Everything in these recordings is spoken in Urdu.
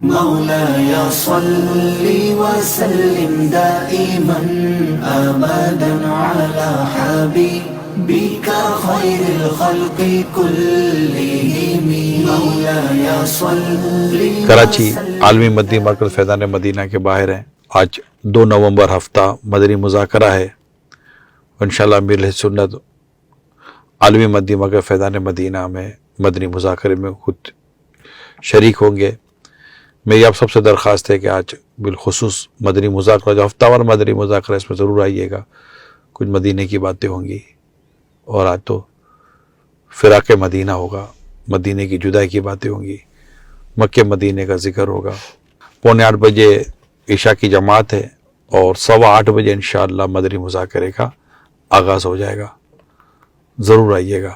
مولاي صل وسلم دائما أبدا على حبيبك خير الخلق كلهم مولاي صل کراچی عالمی مدنی مرکز فیضان مدینہ کے باہر ہیں. آج 2 نومبر ہفتہ مدنی مذاکرہ ہے. انشاءاللہ امیر سنت عالمی مدنی مرکز فیضان مدینہ میں مدنی مذاکرے میں خود شریک ہوں گے. میری آپ سب سے درخواست ہے کہ آج بالخصوص مدنی مذاکرہ جو ہفتہ وار مدنی مذاکرہ اس میں ضرور آئیے گا. کچھ مدینے کی باتیں ہوں گی اور آج تو فراق مدینہ ہوگا، مدینے کی جدائی کی باتیں ہوں گی، مکہ مدینے کا ذکر ہوگا. 7:45 بجے عشاء کی جماعت ہے اور 8:15 بجے انشاءاللہ مدنی مذاکرے کا آغاز ہو جائے گا. ضرور آئیے گا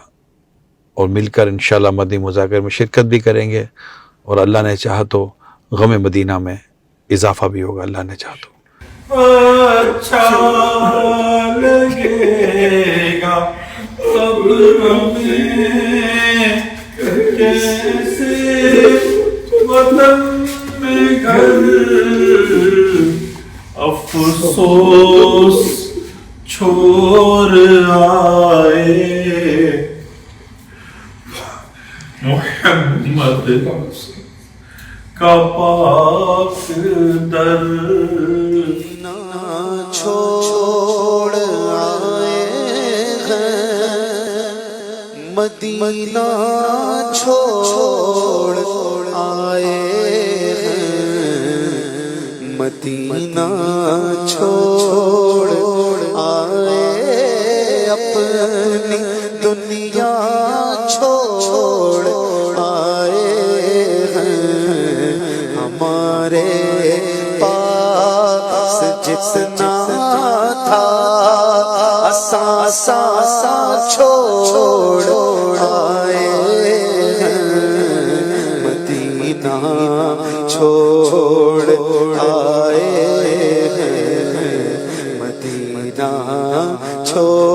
اور مل کر انشاءاللہ مدنی مذاکرے میں شرکت بھی کریں گے اور اللہ نے چاہا تو غم مدینہ میں اضافہ بھی ہوگا، اللہ نے چاہا تو. اچھا لگے گا قبر میں جیسے وطن میں گھر، افسوس چھوڑ آئے محمد کا پاک در چھوڑ آئے ہیں مدینہ چھوڑ آئے ہیں مدینہ چھوڑ آئے اپنی دنیا چھوڑ آئے ہیں ہمارے پاس جتنا تھا سا چھوڑ آئے ہیں مدینہ چھوڑ آئے ہیں مدینہ چھوڑ